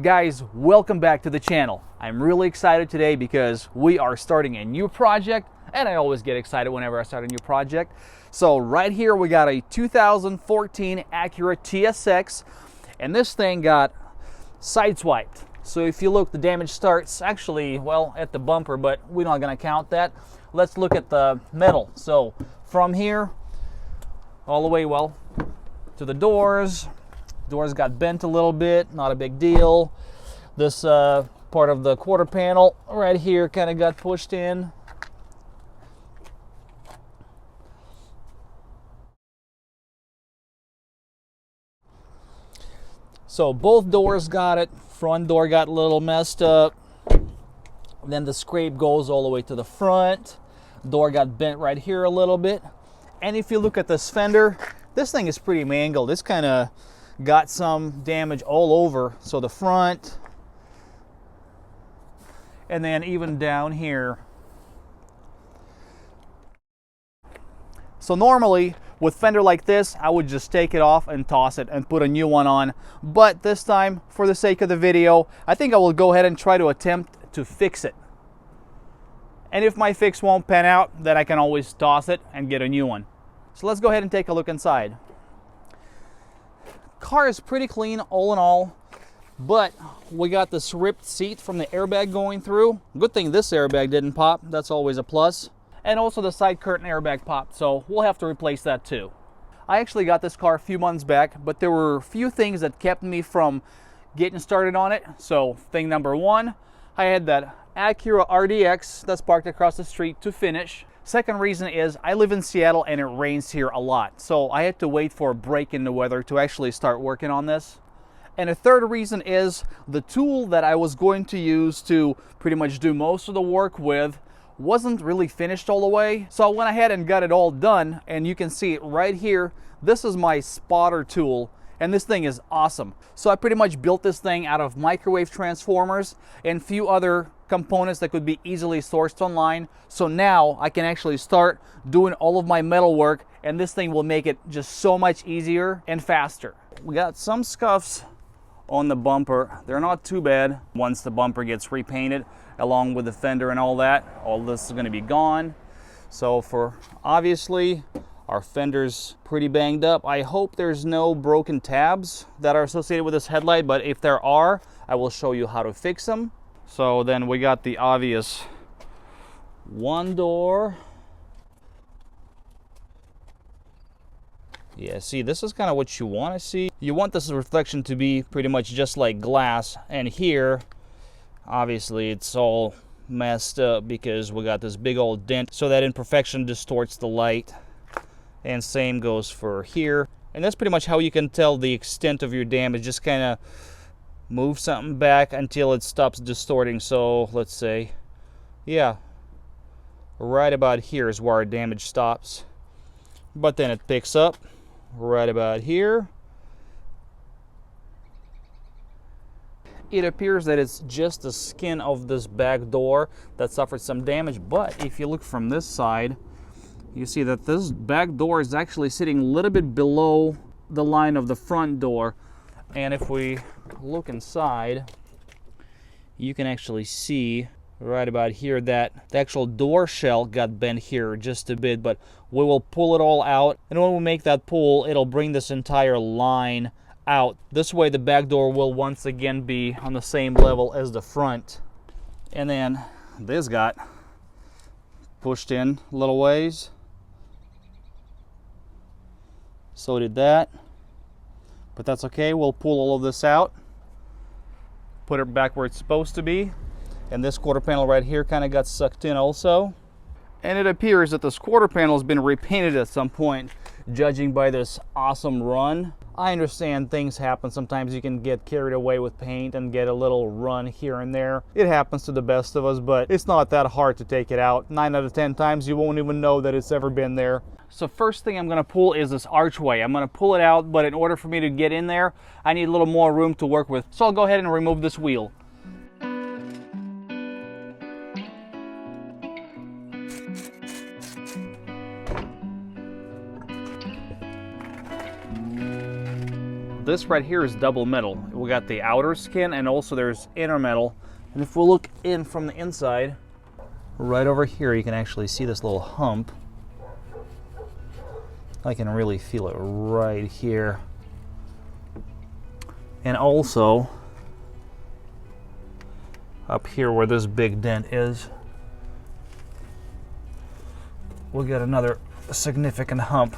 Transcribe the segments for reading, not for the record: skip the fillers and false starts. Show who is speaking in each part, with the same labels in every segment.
Speaker 1: Guys, welcome back to the channel. I'm really excited today because we are starting a new project, and I always get excited whenever I start a new project. So right here we got a 2014 Acura TSX, and this thing got sideswiped. So if you look, the damage starts actually, well, at the bumper, but we're not gonna count that. Let's look at the metal. So from here all the way, well, to the doors. Doors got bent a little bit, not a big deal. This part of the quarter panel right here kind of got pushed in. So both doors got it. Front door got a little messed up. Then the scrape goes all the way to the front. Door got bent right here a little bit. And if you look at this fender, this thing is pretty mangled. It's kind of got some damage all over. So the front, and then even down here. So normally with fender like this, I would just take it off and toss it and put a new one on. But this time, for the sake of the video, I think I will go ahead and try to attempt to fix it. And if my fix won't pan out, then I can always toss it and get a new one. So let's go ahead and take a look inside. Car is pretty clean all in all, but we got this ripped seat from the airbag going through. Good thing this airbag didn't pop. That's always a plus. And also the side curtain airbag popped, so we'll have to replace that too. I actually got this car a few months back, but there were a few things that kept me from getting started on it. So thing number one, I had that Acura RDX that's parked across the street to finish. Second reason is I live in Seattle and it rains here a lot, so I had to wait for a break in the weather to actually start working on this. And a third reason is the tool that I was going to use to pretty much do most of the work with wasn't really finished all the way. So I went ahead and got it all done, and you can see it right here. This is my spotter tool, and this thing is awesome. So I pretty much built this thing out of microwave transformers and a few other components that could be easily sourced online. So now I can actually start doing all of my metal work, and this thing will make it just so much easier and faster. We got some scuffs on the bumper. They're not too bad. Once the bumper gets repainted along with the fender and all that, all this is going to be gone. So for obviously our fender's pretty banged up. I hope there's no broken tabs that are associated with this headlight, but if there are, I will show you how to fix them. So then we got the obvious one door. Yeah, see, this is kind of what you want to see. You want this reflection to be pretty much just like glass, and here obviously it's all messed up because we got this big old dent, so that imperfection distorts the light. And same goes for here. And that's pretty much how you can tell the extent of your damage. Just kind of move something back until it stops distorting. So let's say, yeah, right about here is where our damage stops. But then it picks up right about here. It appears that it's just the skin of this back door that suffered some damage. But if you look from this side, you see that this back door is actually sitting a little bit below the line of the front door. And if we look inside, you can actually see right about here that the actual door shell got bent here just a bit, but we will pull it all out. And when we make that pull, it'll bring this entire line out. This way the back door will once again be on the same level as the front. And then this got pushed in a little ways. So did that. But that's okay. We'll pull all of this out, put it back where it's supposed to be. And this quarter panel right here kind of got sucked in also. And it appears that this quarter panel has been repainted at some point, judging by this awesome run. I understand things happen. Sometimes you can get carried away with paint and get a little run here and there. It happens to the best of us, but it's not that hard to take it out. 9 out of 10 times you won't even know that it's ever been there. So first thing I'm going to pull is this archway. I'm going to pull it out, but in order for me to get in there, I need a little more room to work with. So I'll go ahead and remove this wheel. this right here is double metal. We got the outer skin and also there's inner metal. And if we look in from the inside, right over here, you can actually see this little hump. I can really feel it right here. And also up here where this big dent is, we'll get another significant hump.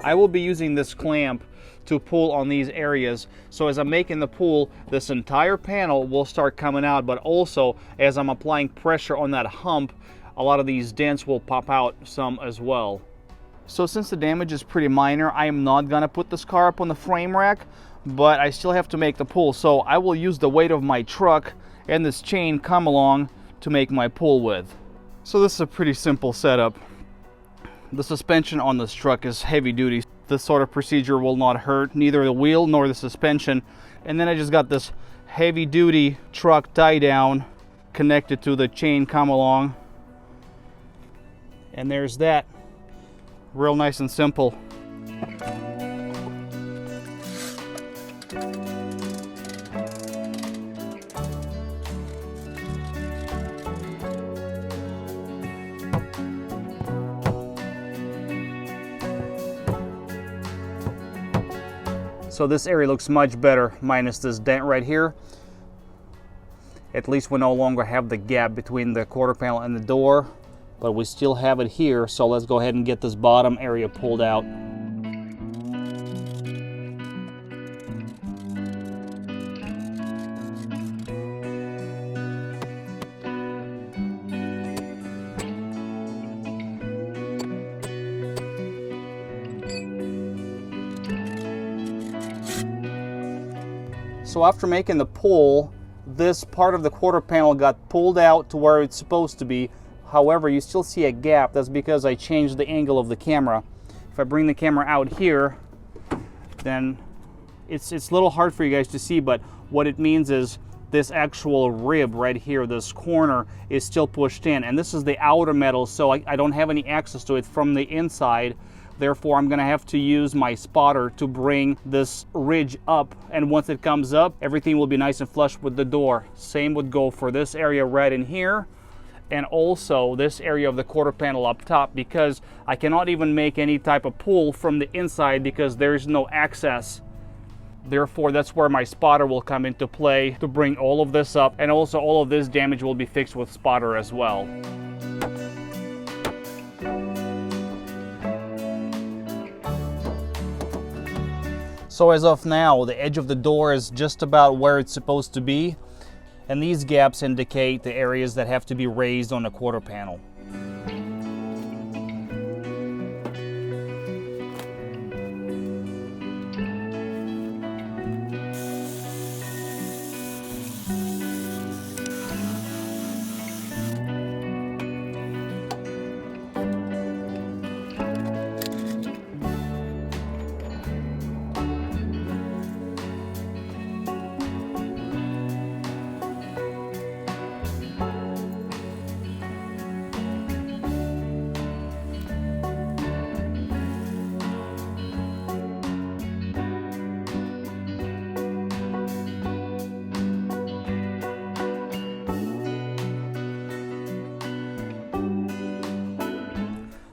Speaker 1: I will be using this clamp to pull on these areas. So as I'm making the pull, this entire panel will start coming out, but also as I'm applying pressure on that hump, a lot of these dents will pop out some as well. So since the damage is pretty minor, I am not gonna put this car up on the frame rack, but I still have to make the pull. So I will use the weight of my truck and this chain come along to make my pull with. So this is a pretty simple setup. The suspension on this truck is heavy duty. This sort of procedure will not hurt neither the wheel nor the suspension. And then I just got this heavy duty truck tie down connected to the chain come along. And there's that. Real nice and simple. So this area looks much better minus this dent right here. At least we no longer have the gap between the quarter panel and the door, but we still have it here. So let's go ahead and get this bottom area pulled out. So after making the pull, this part of the quarter panel got pulled out to where it's supposed to be. However, you still see a gap. That's because I changed the angle of the camera. If I bring the camera out here, then it's a little hard for you guys to see, but what it means is this actual rib right here, this corner, is still pushed in. And this is the outer metal, so I don't have any access to it from the inside. Therefore, I'm gonna have to use my spotter to bring this ridge up. And once it comes up, everything will be nice and flush with the door. Same would go for this area right in here, and also this area of the quarter panel up top, because I cannot even make any type of pull from the inside because there's no access. Therefore, that's where my spotter will come into play to bring all of this up, and also all of this damage will be fixed with spotter as well. So as of now, the edge of the door is just about where it's supposed to be, and these gaps indicate the areas that have to be raised on the quarter panel.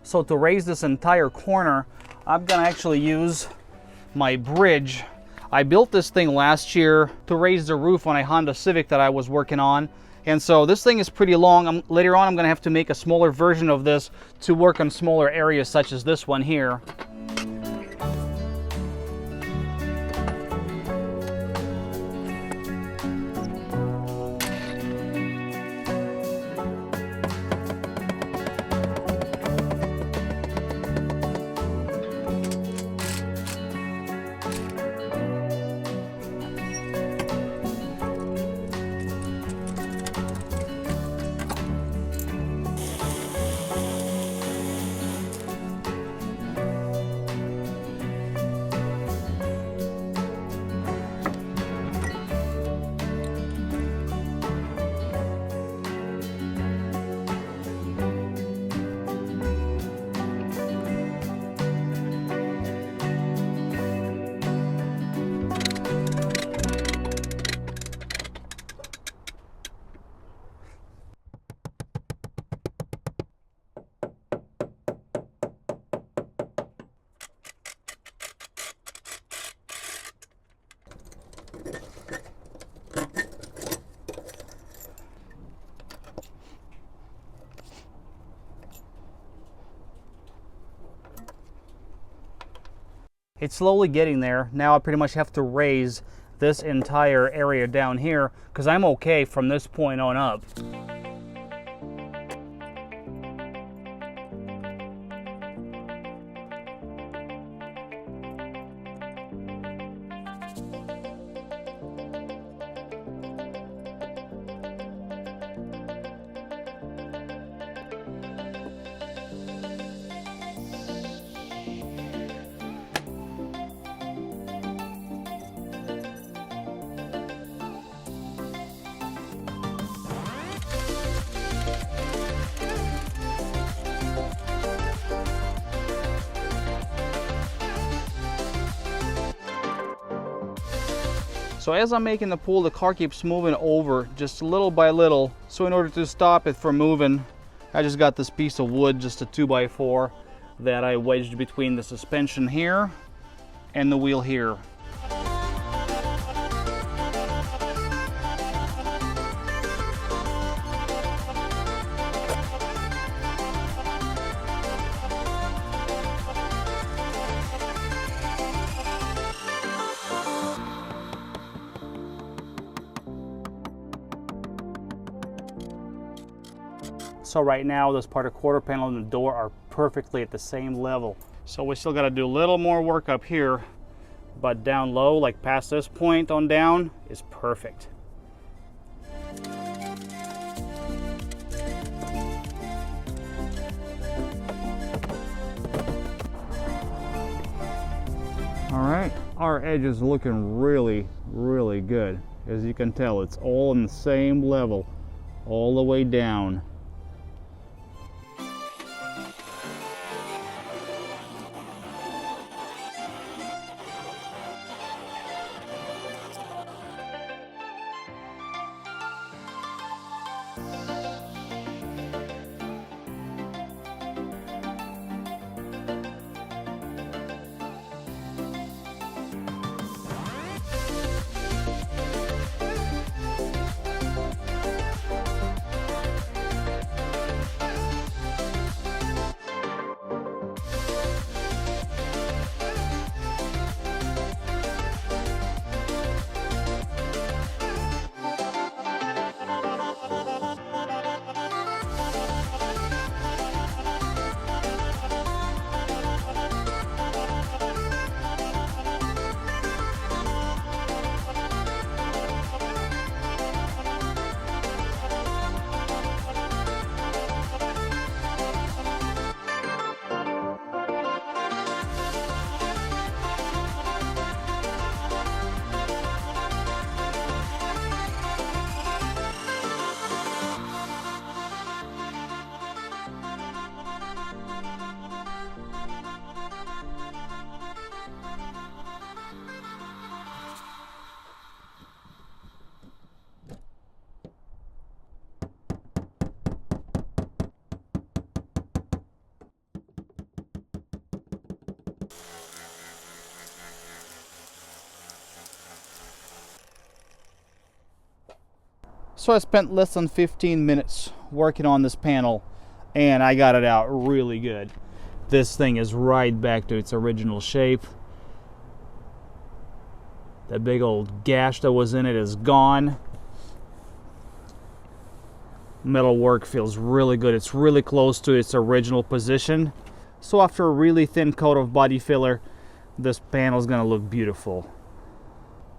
Speaker 1: So to raise this entire corner, I'm gonna actually use my bridge. I built this thing last year to raise the roof on a Honda Civic that I was working on. And so this thing is pretty long. Later on, I'm gonna have to make a smaller version of this to work on smaller areas such as this one here. It's slowly getting there. Now I pretty much have to raise this entire area down here because I'm okay from this point on up. So as I'm making the pull, the car keeps moving over just little by little. So in order to stop it from moving, I just got this piece of wood, just a 2x4, that I wedged between the suspension here and the wheel here. So right now, this part of quarter panel and the door are perfectly at the same level. So we still got to do a little more work up here, but down low, like past this point on down, is perfect. All right, our edge is looking really, really good. As you can tell, it's all in the same level, all the way down. So I spent less than 15 minutes working on this panel, and I got it out really good. This thing is right back to its original shape. That big old gash that was in it is gone. Metal work feels really good. It's really close to its original position. So after a really thin coat of body filler, this panel is going to look beautiful.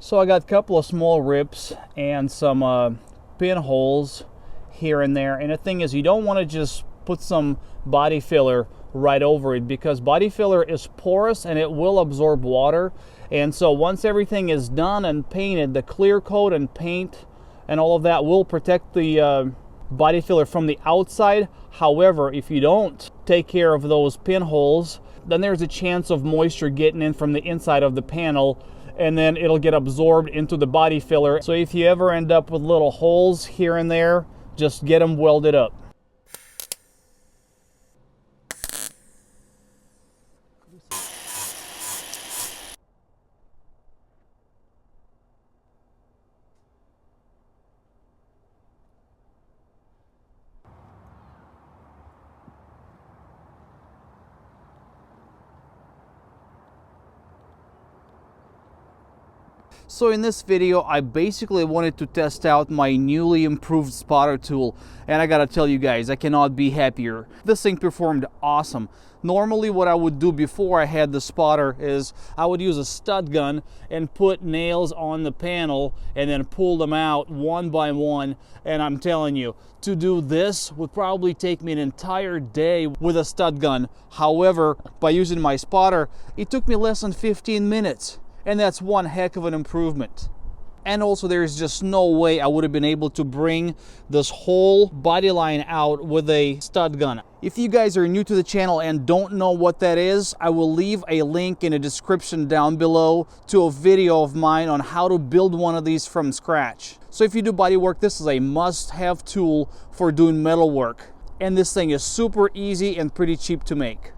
Speaker 1: So I got a couple of small rips and some pinholes here and there. And the thing is, you don't want to just put some body filler right over it, because body filler is porous and it will absorb water. And so once everything is done and painted, the clear coat and paint and all of that will protect the body filler from the outside. However, if you don't take care of those pinholes, then there's a chance of moisture getting in from the inside of the panel, and then it'll get absorbed into the body filler. So if you ever end up with little holes here and there, just get them welded up. So in this video, I basically wanted to test out my newly improved spotter tool, and I gotta tell you guys, I cannot be happier. This thing performed awesome. Normally what I would do before I had the spotter is I would use a stud gun and put nails on the panel and then pull them out one by one, and I'm telling you, to do this would probably take me an entire day with a stud gun. However, by using my spotter, it took me less than 15 minutes, and that's one heck of an improvement. And also, there's just no way I would have been able to bring this whole body line out with a stud gun. If you guys are new to the channel and don't know what that is, I will leave a link in the description down below to a video of mine on how to build one of these from scratch. So if you do body work, this is a must-have tool for doing metal work. And this thing is super easy and pretty cheap to make.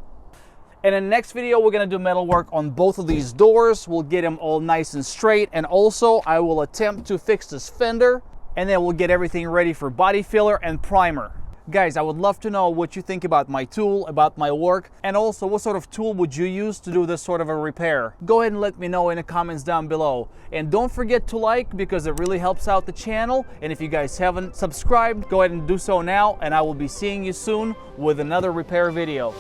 Speaker 1: And in the next video, we're gonna do metal work on both of these doors. We'll get them all nice and straight. And also, I will attempt to fix this fender, and then we'll get everything ready for body filler and primer. Guys, I would love to know what you think about my tool, about my work, and also what sort of tool would you use to do this sort of a repair? Go ahead and let me know in the comments down below. And don't forget to like, because it really helps out the channel. And if you guys haven't subscribed, go ahead and do so now, and I will be seeing you soon with another repair video.